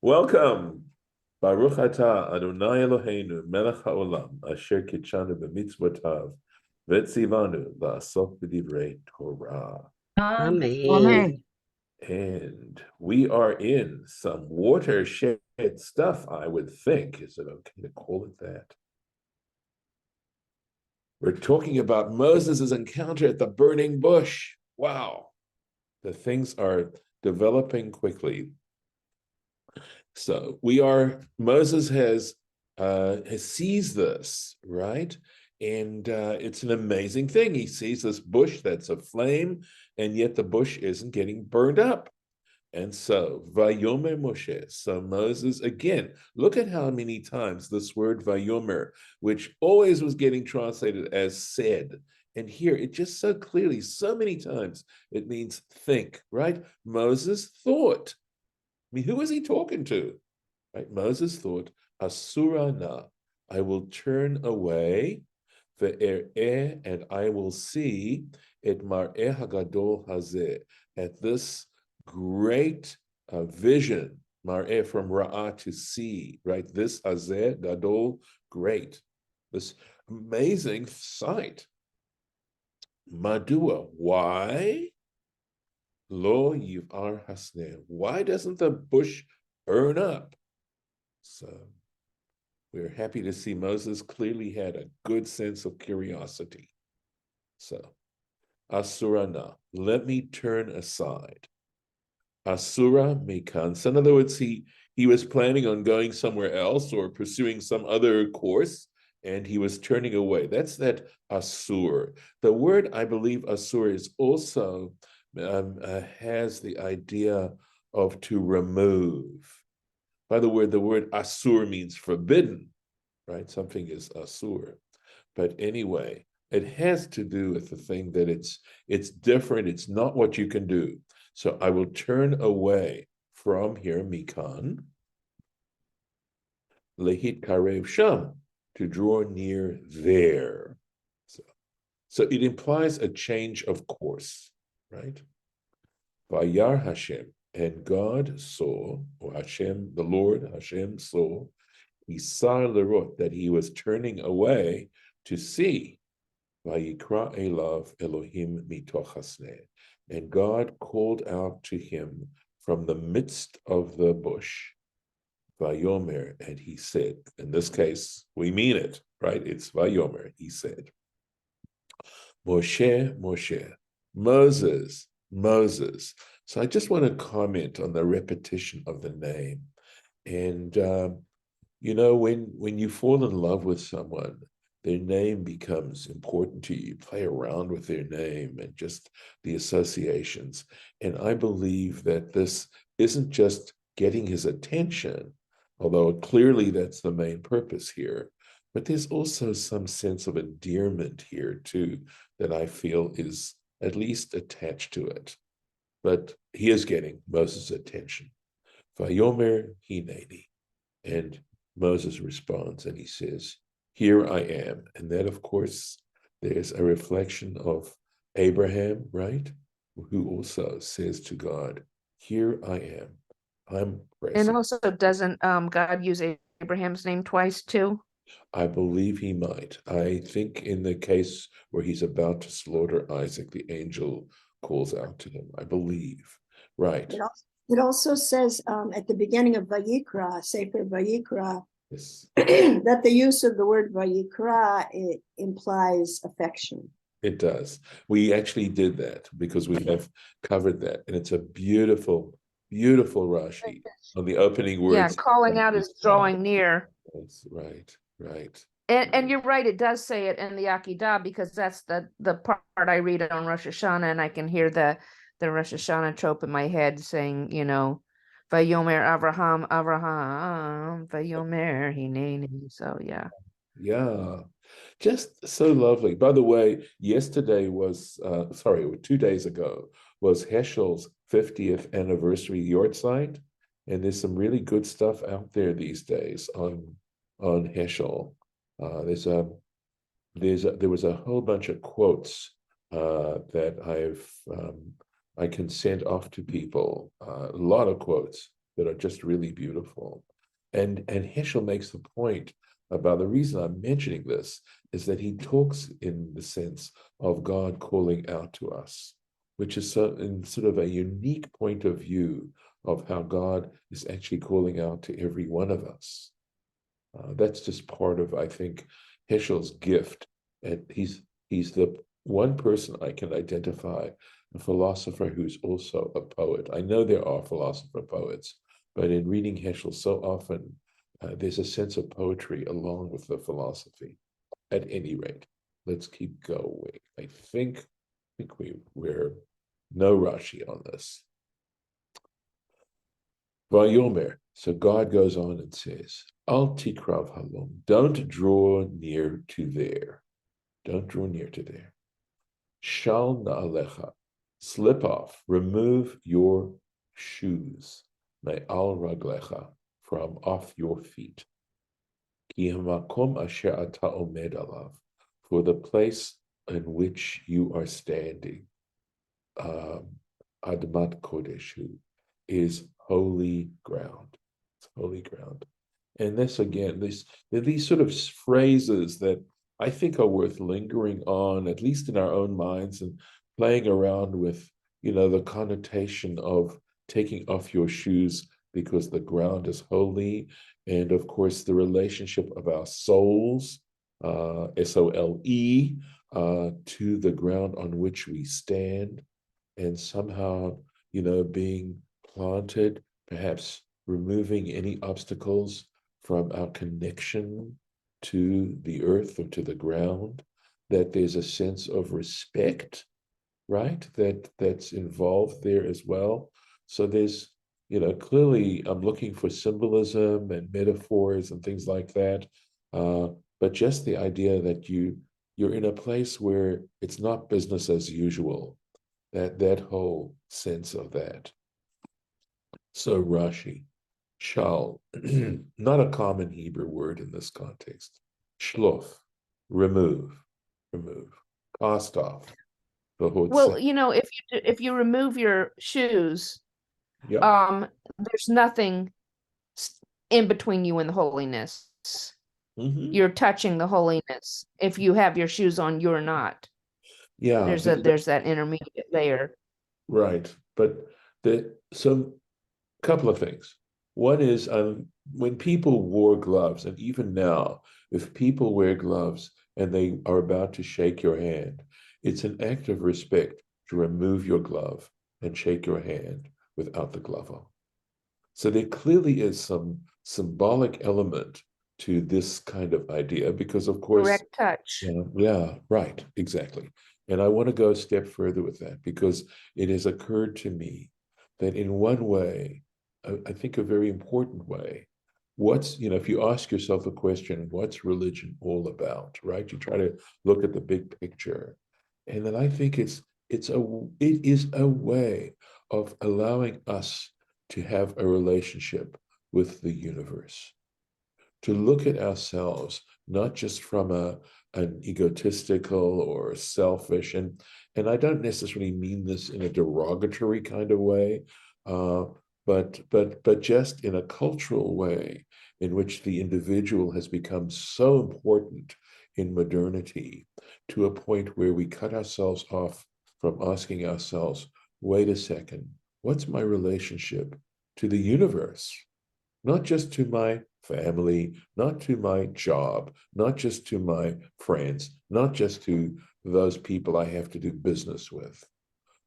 Welcome. Baruch atah Adonai Eloheinu melech haolam asher kitshanu b'mitzvotav v'tzivanu la'asok b'divrei Torah. Amen. And we are in some watershed stuff, I would think. Is it okay to call it that? We're talking about Moses' encounter at the burning bush. Wow. The things are developing quickly. So Moses has sees this, right? And it's an amazing thing. He sees this bush that's aflame, and yet the bush isn't getting burned up. And so, Vayomer Moshe. So Moses, again, look at how many times this word Vayomer, which always was getting translated as said, and here it just so clearly, so many times, it means think, right? Moses thought. I mean, who was he talking to? Right? Moses thought, Asura na, I will turn away, ve'er'eh, and I will see et mar'eh hagadol hazeh, at this great vision, mar'eh from ra'ah, to see, right? This hazeh, gadol, great, this amazing sight. Madua, why? Lo yivar hasneh, why doesn't the bush burn up? So we're happy to see Moses clearly had a good sense of curiosity. So, Asurana, let me turn aside. Asura mikan. So in other words, he was planning on going somewhere else or pursuing some other course, and he was turning away. That's that asur. The word, I believe, asur is also has the idea of to remove. By the word asur means forbidden, right? Something is asur. But anyway, it has to do with the thing that it's different. It's not what you can do. So I will turn away from here, mikan, lehit karev sham, to draw near there. So it implies a change of course, right? Vayar Hashem, and God saw, or Hashem, the Lord, Hashem saw, Isar lerot, that he was turning away to see. Vayikra elav Elohim mitoch hasneh, and God called out to him from the midst of the bush. Vayomer, and he said, in this case, we mean it, right? It's Vayomer, he said. Moshe, Moshe, Moses, Moses. So I just want to comment on the repetition of the name. And, when you fall in love with someone, their name becomes important to you. You play around with their name and just the associations. And I believe that this isn't just getting his attention, although clearly that's the main purpose here, but there's also some sense of endearment here too, that I feel is at least attached to it. But he is getting Moses' attention. Vayomer hineni. And Moses responds and he says, here I am. And that, of course, there's a reflection of Abraham, right? Who also says to God, here I am. I'm present. And also, doesn't God use Abraham's name twice too? I believe he might. I think in the case where he's about to slaughter Isaac, the angel calls out to him, I believe. Right. It also says at the beginning of Vayikra, Sefer Vayikra, Yes. that the use of the word Vayikra, it implies affection. It does. We actually did that because we have covered that. And it's a beautiful, beautiful Rashi on the opening words. Yeah, calling out is drawing near. That's right, right. And you're right, it does say it in the Akedah, because that's the part I read on Rosh Hashanah, and I can hear the Rosh Hashanah trope in my head saying, Vayomer Avraham, Avraham, Vayomer Hineni. So yeah. Yeah, just so lovely. By the way, yesterday was, 2 days ago, was Heschel's 50th anniversary yahrzeit, and there's some really good stuff out there these days on Heschel. There was a whole bunch of quotes that I can send off to people. A lot of quotes that are just really beautiful. And Heschel makes the point about the reason I'm mentioning this is that he talks in the sense of God calling out to us, which is in sort of a unique point of view of how God is actually calling out to every one of us. That's just part of, I think, Heschel's gift. And he's the one person I can identify, a philosopher who's also a poet. I know there are philosopher poets, but in reading Heschel, so often there's a sense of poetry along with the philosophy. At any rate, let's keep going. I think we're no Rashi on this. Vayomer. So God goes on and says, Al tikrav halom. Don't draw near to there. Don't draw near to there. Shal na'alecha. Slip off. Remove your shoes. Me'al raglecha. From off your feet. Ki hamakom asher ata omed alav. For the place in which you are standing, Admat Kodeshu, is holy ground. It's holy ground. And this again, these sort of phrases that I think are worth lingering on, at least in our own minds, and playing around with, the connotation of taking off your shoes because the ground is holy. And of course, the relationship of our souls, S-O-L-E, to the ground on which we stand. And somehow, being planted, perhaps removing any obstacles from our connection to the earth or to the ground, that there's a sense of respect, right? That's involved there as well. So there's, clearly I'm looking for symbolism and metaphors and things like that. But just the idea that you're in a place where it's not business as usual, that whole sense of that. So Rashi, shal, not a common Hebrew word in this context. Shlof, remove, cast off. Well, if you remove your shoes, Yeah. there's nothing in between you and the holiness. Mm-hmm. You're touching the holiness. If you have your shoes on, you're not. Yeah. There's that intermediate layer. Right. But some couple of things. One is when people wore gloves, and even now, if people wear gloves and they are about to shake your hand, it's an act of respect to remove your glove and shake your hand without the glove on. So there clearly is some symbolic element to this kind of idea, because of course, Direct touch. yeah, right, exactly. And I want to go a step further with that, because it has occurred to me that in one way, I think a very important way, if you ask yourself a question, what's religion all about, right? You try to look at the big picture. And then I think it is a way of allowing us to have a relationship with the universe, to look at ourselves not just from an egotistical or selfish, and I don't necessarily mean this in a derogatory kind of way, but just in a cultural way in which the individual has become so important in modernity, to a point where we cut ourselves off from asking ourselves, wait a second, what's my relationship to the universe? Not just to my family, not to my job, not just to my friends, not just to those people I have to do business with,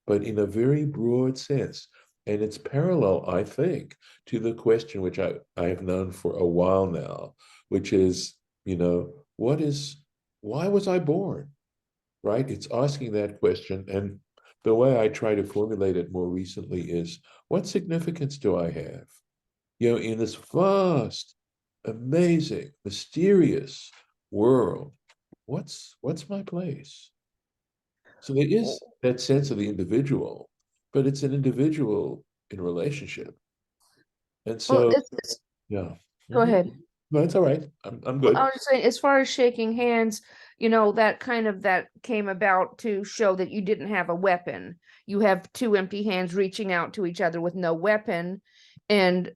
but in a very broad sense. And it's parallel, I think, to the question which I have known for a while now, which is, why was I born? Right? It's asking that question. And the way I try to formulate it more recently is, what significance do I have? In this vast, amazing, mysterious world, what's my place? So there is that sense of the individual, but it's an individual in relationship. And Well, so, yeah. go ahead. No, it's all right. I'm Well, I good. was saying, as far as shaking hands, that came about to show that you didn't have a weapon. You have two empty hands reaching out to each other with no weapon. And,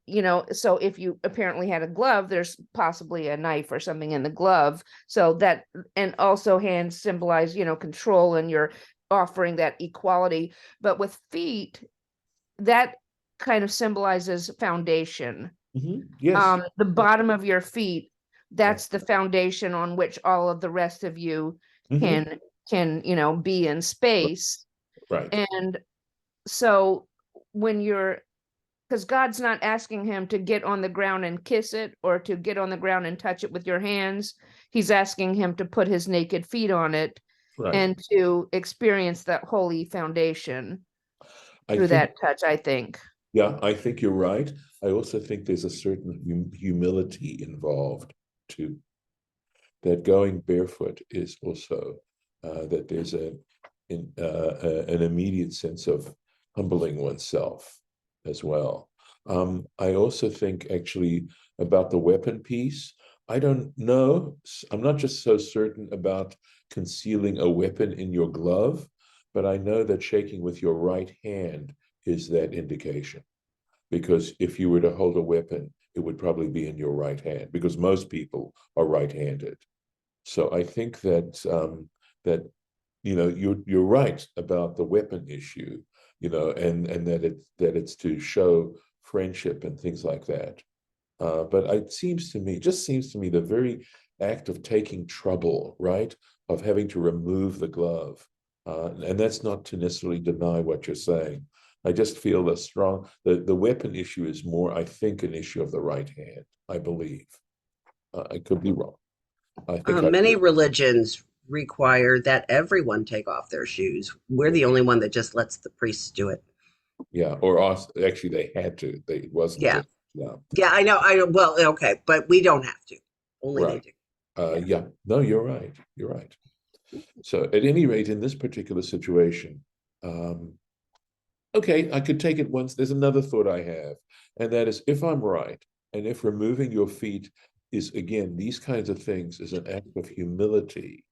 so if you apparently had a glove, there's possibly a knife or something in the glove. So that, and also hands symbolize, control, and you're offering that equality. But with feet, that kind of symbolizes foundation. Yes. The bottom of your feet, that's the foundation on which all of the rest of you Mhm. can be in space. Right. And so because God's not asking him to get on the ground and kiss it, or to get on the ground and touch it with your hands. He's asking him to put his naked feet on it Right. and to experience that holy foundation I through think, that touch, I think. yeah, I think you're right. I also think there's a certain humility involved too. That going barefoot is also that there's an immediate sense of humbling oneself as well. I also think actually about the weapon piece. I don't know. I'm not just so certain about concealing a weapon in your glove, but I know that shaking with your right hand is that indication. Because if you were to hold a weapon, it would probably be in your right hand, because most people are right-handed. So I think that you're right about the weapon issue, and that it's to show friendship and things like that. But it seems to me, the very act of taking trouble, right, of having to remove the glove, and that's not to necessarily deny what you're saying. I just feel the weapon issue is more, I think, an issue of the right hand. I believe. I could be wrong. I think Many religions require that everyone take off their shoes. We're the only one that just lets the priests do it. yeah, or also, actually, they had to. It wasn't Yeah. just, yeah. Yeah, I know. Well, okay, but we don't have to. Only Right. they do. Yeah. No, you're right. You're right. So at any rate, in this particular situation, okay, I could take it once. There's another thought I have, and that is, if I'm right, and if removing your feet is, again, these kinds of things is an act of humility,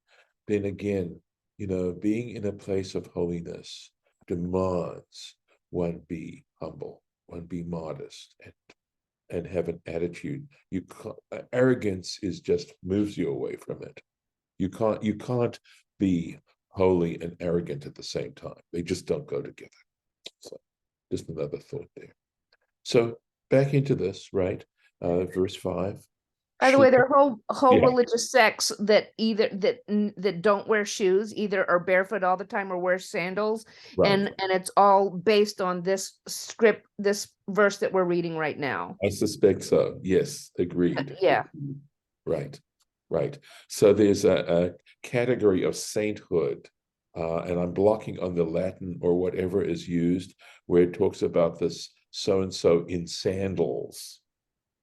then again, being in a place of holiness demands one be humble, one be modest, and have an attitude. Arrogance is just moves you away from it. You can't be holy and arrogant at the same time. They just don't go together. So just another thought there. So back into this, right? Verse 5. By the way, there are whole Yeah. religious sects that that don't wear shoes, either are barefoot all the time or wear sandals, Right. and it's all based on this verse that we're reading right now. I suspect so. Yes, agreed. Yeah. Right, right. So there's a category of sainthood, and I'm blocking on the Latin or whatever is used, where it talks about this so-and-so in sandals,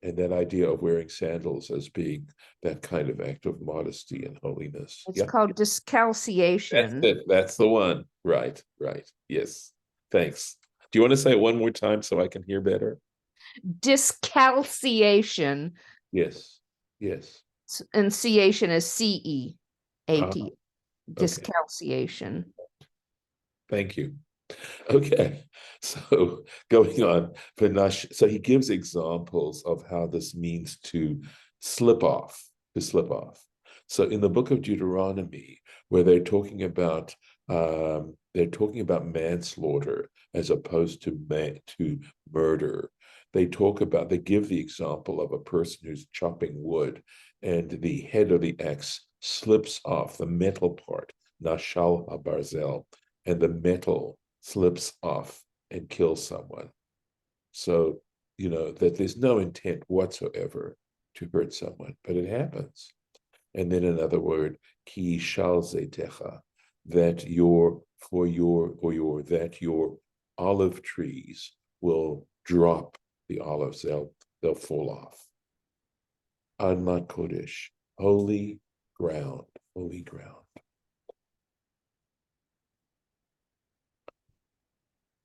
and that idea of wearing sandals as being that kind of act of modesty and holiness. It's Yeah, called that's discalciation. it. That's the one. Right, right. Yes. Thanks. Do you want to say it one more time so I can hear better? Discalciation. Yes, yes. And ciation is CEAT. Okay. Discalciation. Thank you. Okay, so going on, Vinash, so he gives examples of how this means to slip off, So in the book of Deuteronomy, where they're talking about manslaughter as opposed to murder, they give the example of a person who's chopping wood, and the head of the axe slips off the metal part, nashal habarzel, and the metal slips off and kills someone. So, that there's no intent whatsoever to hurt someone, but it happens. And then another word, ki shal zetecha, that your olive trees will drop the olives, they'll fall off. Admat kodesh, holy ground, holy ground.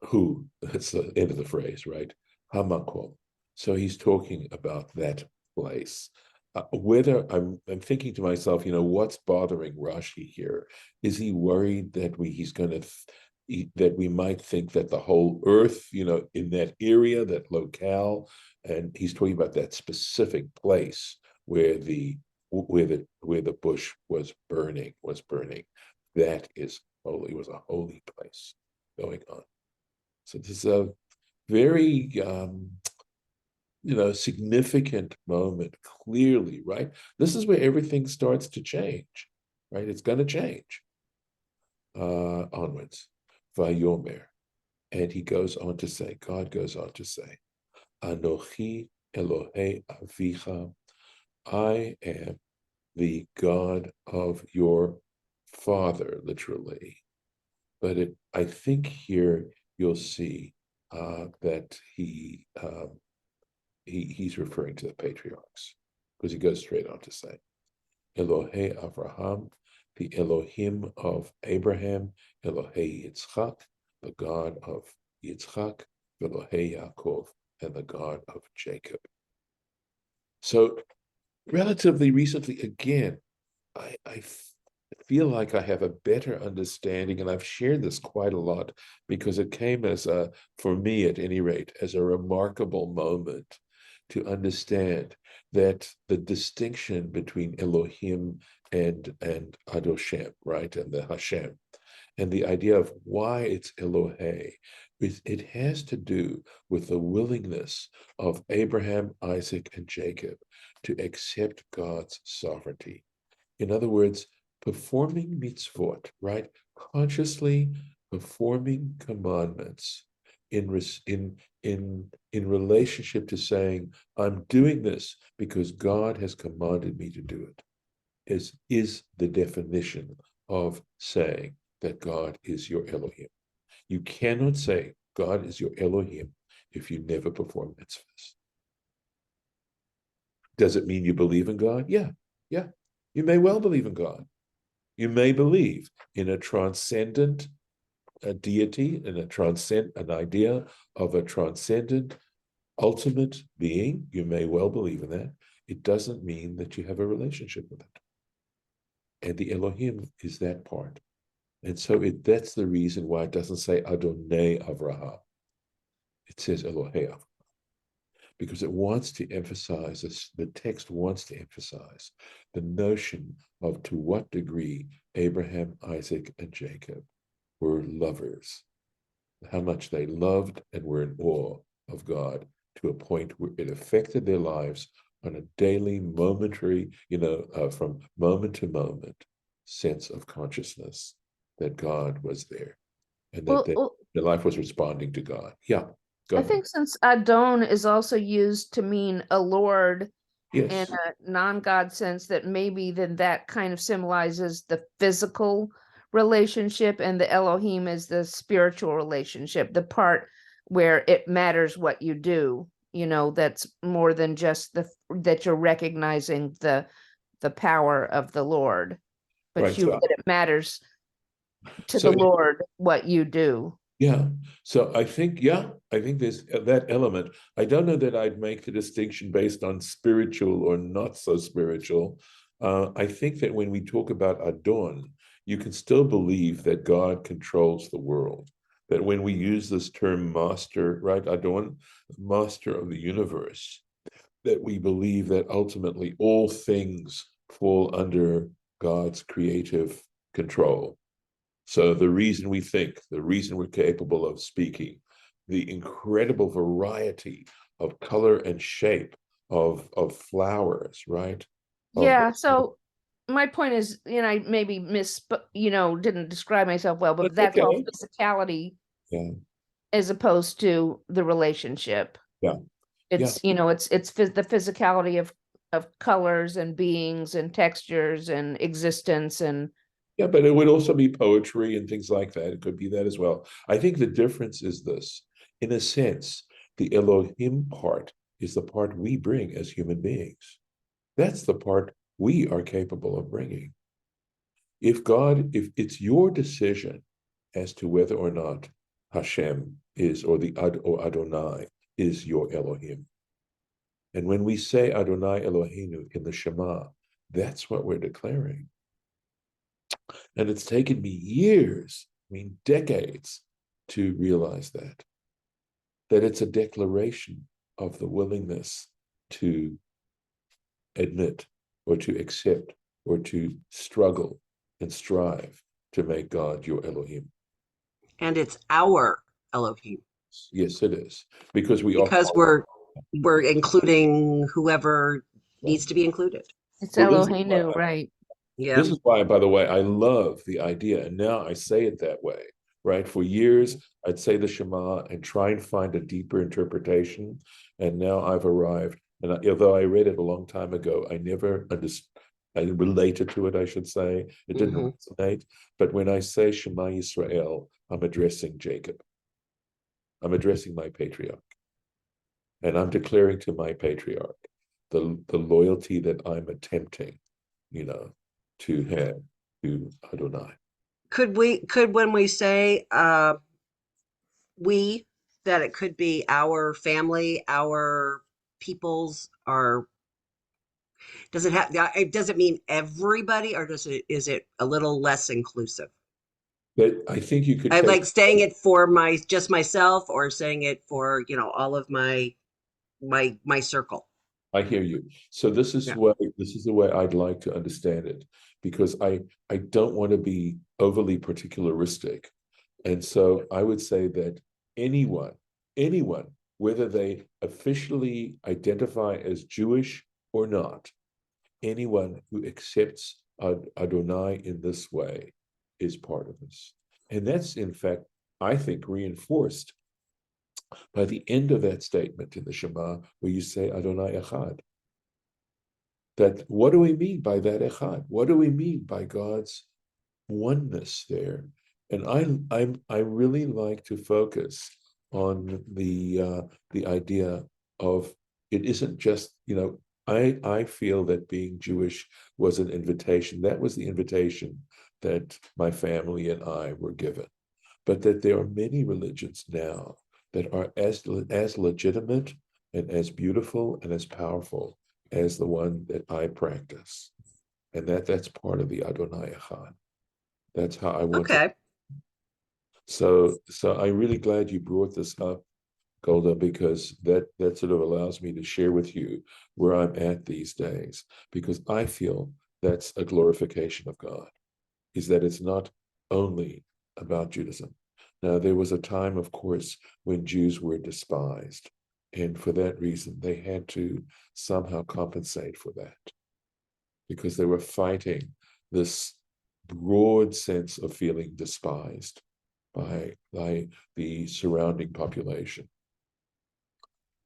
Who, that's the end of the phrase, right? Hamakom. So he's talking about that place. whether I'm thinking to myself, what's bothering Rashi here? Is he worried that he's going to that we might think that the whole earth, in that area, that locale, and he's talking about that specific place where the bush was burning, that is holy, was a holy place going on. So this is a very significant moment, clearly, right? This is where everything starts to change, right? It's going to change onwards. Vayomer. And he goes on to say, God goes on to say, Anochi Elohei Avicha, I am the God of your father, literally. But I think here you'll see that he's referring to the patriarchs, because he goes straight on to say, Elohei Avraham, the Elohim of Abraham, Elohei Yitzchak, the God of Yitzchak, Elohei Yaakov, and the God of Jacob. So relatively recently, again, I feel like I have a better understanding, and I've shared this quite a lot because it came as for me at any rate, as a remarkable moment to understand that the distinction between Elohim and Adoshem, right, and the Hashem, and the idea of why it's Elohei, it has to do with the willingness of Abraham, Isaac, and Jacob to accept God's sovereignty. In other words, performing mitzvot, right? Consciously performing commandments in relationship to saying, I'm doing this because God has commanded me to do it, is the definition of saying that God is your Elohim. You cannot say God is your Elohim if you never perform mitzvahs. Does it mean you believe in God? Yeah. You may well believe in God. You may believe in a transcendent deity, in an idea of a transcendent ultimate being. You may well believe in that. It doesn't mean that you have a relationship with it. And the Elohim is that part. And so that's the reason why it doesn't say Adonai Avraham. It says Elohei Avraham. Because it wants to emphasize, the text wants to emphasize the notion of to what degree Abraham, Isaac, and Jacob were lovers, how much they loved and were in awe of God to a point where it affected their lives on a daily, momentary, from moment to moment, sense of consciousness that God was there and that their life was responding to God. Yeah. I think since Adon is also used to mean a lord, yes, in a non-God sense, that maybe then that kind of symbolizes the physical relationship, and the Elohim is the spiritual relationship, the part where it matters what you do, that's more than just that you're recognizing the power of the Lord, but right, that it matters to the Lord what you do. Yeah. So I think there's that element. I don't know that I'd make the distinction based on spiritual or not so spiritual. I think that when we talk about Adon, you can still believe that God controls the world. That when we use this term master, right, Adon, master of the universe, that we believe that ultimately all things fall under God's creative control. So the reason we think, the reason we're capable of speaking, the incredible variety of color and shape of flowers, right? Yeah. So my point is, I maybe didn't describe myself well, but that's okay. All physicality, yeah, as opposed to the relationship. Yeah. It's, it's the physicality of colors and beings and textures and existence and. Yeah, but it would also be poetry and things like that. It could be that as well. I think the difference is this. In a sense, the Elohim part is the part we bring as human beings. That's the part we are capable of bringing. If it's your decision as to whether or not Hashem is, or Adonai is your Elohim. And when we say Adonai Eloheinu in the Shema, that's what we're declaring. And it's taken me years, I mean decades, to realize that it's a declaration of the willingness to admit or to accept or to struggle and strive to make God your Elohim. And it's our Elohim Yes, it is. Because we because are we're including whoever needs to be included. It's Well, this is Eloheinu, why- right? Yeah. This is why, by the way, I love the idea, and now I say it that way, right? For years, I'd say the Shema and try and find a deeper interpretation, and now I've arrived. And although I read it a long time ago, I never understood. I related to it, I should say. It didn't resonate. But when I say Shema Yisrael, I'm addressing Jacob. I'm addressing my patriarch. And I'm declaring to my patriarch the loyalty that I'm attempting, to have to Adonai. Could when we say we, that it could be our family, our peoples, our, does it mean everybody, or is it a little less inclusive? But I think you could I take. like saying it for just myself, or saying it for, all of my circle. I hear you. So this is Yeah. the way I'd like to understand it, because I don't want to be overly particularistic. And so I would say that anyone, whether they officially identify as Jewish or not, anyone who accepts Adonai in this way is part of this. And that's, in fact, I think, reinforced by the end of that statement in the Shema, where you say Adonai Echad. That what do we mean by that Echad? What do we mean by God's oneness there? And I really like to focus on the idea of it isn't just, I feel that being Jewish was an invitation. That was the invitation that my family and I were given. But that there are many religions now that are as legitimate and as beautiful and as powerful as the one that I practice. And that's part of the Adonai Echad. That's how I want to. Okay. So I'm really glad you brought this up, Golda, because that sort of allows me to share with you where I'm at these days, because I feel that's a glorification of God, is that it's not only about Judaism. Now, there was a time, of course, when Jews were despised, and for that reason, they had to somehow compensate for that, because they were fighting this broad sense of feeling despised by the surrounding population.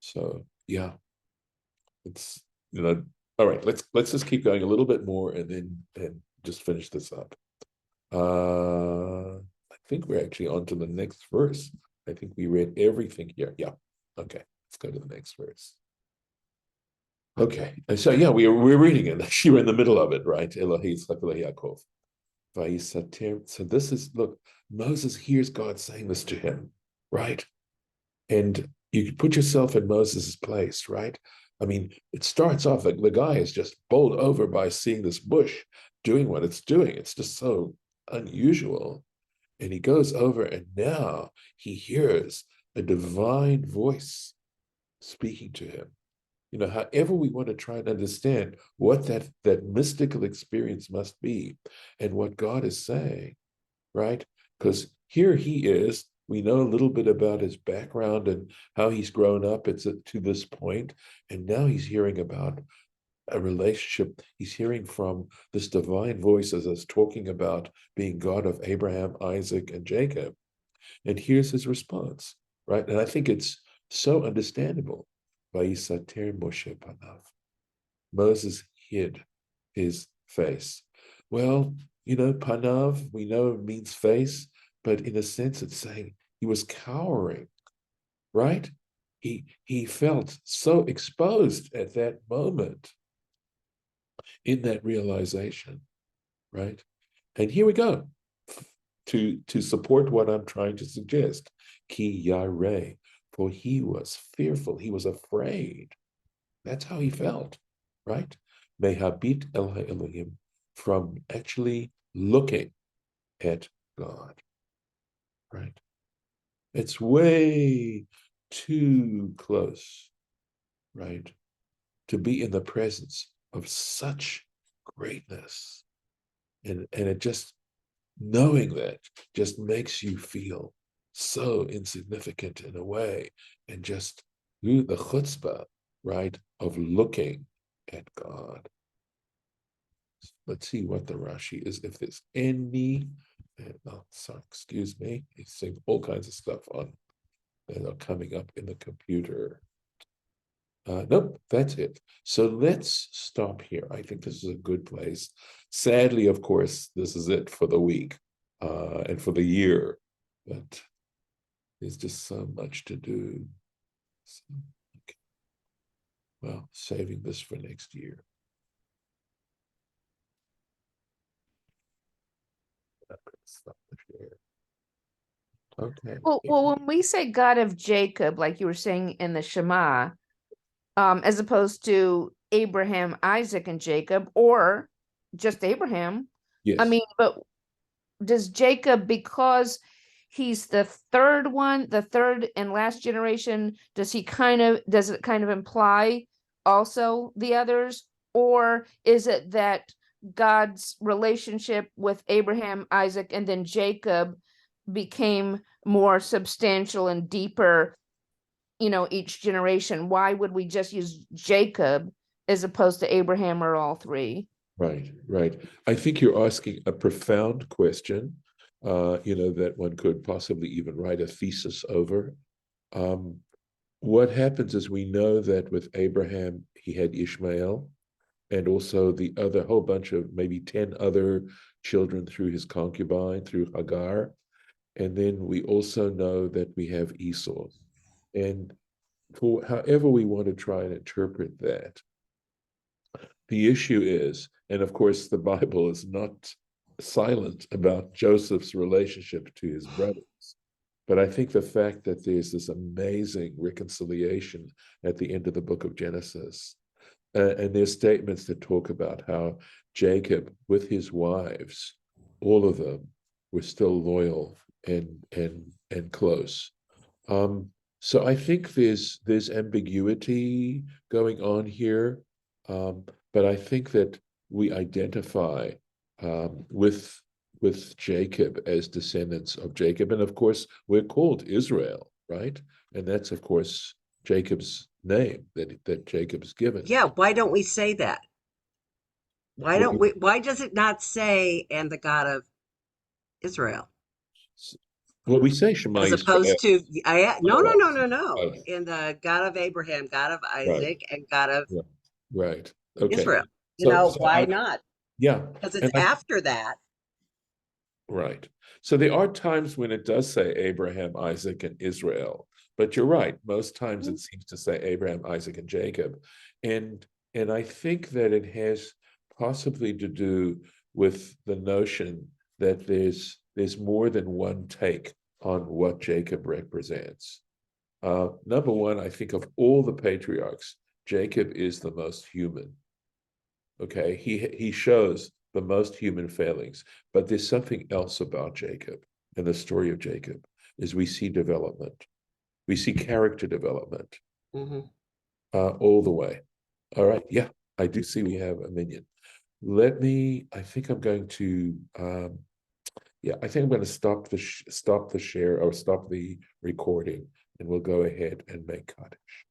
So yeah, it's all right. Let's just keep going a little bit more and then just finish this up. I think we're actually on to the next verse. I think we read everything here. Yeah. Okay. Let's go to the next verse. Okay. And so yeah, we're reading it. Actually, we're in the middle of it, right? Elohi Yitzchak Elohi Yaakov. So this is, look, Moses hears God saying this to him, right? And you can put yourself in Moses' place, right? I mean, it starts off like the guy is just bowled over by seeing this bush doing what it's doing. It's just so unusual. And he goes over, and now he hears a divine voice speaking to him. However we want to try and understand what that mystical experience must be and what God is saying, right? Because here he is. We know a little bit about his background and how he's grown up to this point, and now he's hearing about a relationship. He's hearing from this divine voice as us talking about being God of Abraham, Isaac, and Jacob. And here's his response, right? And I think it's so understandable. Vayisater Moshe panav. Moses hid his face. Well, panav, we know means face, but in a sense it's saying he was cowering, right? He felt so exposed at that moment in that realization, right? And here we go to support what I'm trying to suggest. Ki yare, for he was fearful, he was afraid. That's how he felt, right? Mehabit el Elohim, from actually looking at God, right? It's way too close, right? To be in the presence of such greatness. And it just, knowing that just makes you feel so insignificant in a way, and just the chutzpah, right, of looking at God. Let's see what the Rashi is, if there's any. Oh, sorry, excuse me. He's saying all kinds of stuff on that are coming up in the computer. Nope, that's it. So let's stop here. I think this is a good place. Sadly, of course, this is it for the week and for the year, but there's just so much to do. So, okay. Well, saving this for next year. Stop the share. Okay. Well, when we say God of Jacob, like you were saying in the Shema, as opposed to Abraham, Isaac, and Jacob, or just Abraham. Yes. I mean, but does Jacob, because he's the third one, the third and last generation, does it kind of imply also the others? Or is it that God's relationship with Abraham, Isaac, and then Jacob became more substantial and deeper, each generation? Why would we just use Jacob as opposed to Abraham or all three? Right, right. I think you're asking a profound question, that one could possibly even write a thesis over. What happens is, we know that with Abraham, he had Ishmael, and also the other whole bunch of maybe 10 other children through his concubine, through Hagar. And then we also know that we have Esau. And for however we want to try and interpret that, the issue is, and of course the Bible is not silent about Joseph's relationship to his brothers, but I think the fact that there's this amazing reconciliation at the end of the book of Genesis, and there's statements that talk about how Jacob, with his wives, all of them were still loyal and close. So I think there's ambiguity going on here, but I think that we identify with Jacob as descendants of Jacob, and of course we're called Israel, right? And that's of course Jacob's name that Jacob's given. Yeah, why don't we say that? Why does it not say "and the God of Israel"? Well, we say Shema As Yisrael. opposed to no. In the God of Abraham, God of Isaac, Right. and God of Right. Okay. Israel. So Why not? yeah. Because it's after that. Right. So there are times when it does say Abraham, Isaac, and Israel, but you're right. Most times it seems to say Abraham, Isaac, and Jacob. And I think that it has possibly to do with the notion that there's more than one take on what Jacob represents. Number one, I think of all the patriarchs, Jacob is the most human. Okay, he shows the most human failings, but there's something else about Jacob and the story of Jacob is we see development, we see character development all the way. All right, yeah, I do see we have a minion. I think I'm going to I think I'm going to stop the share, or stop the recording, and we'll go ahead and make Kaddish.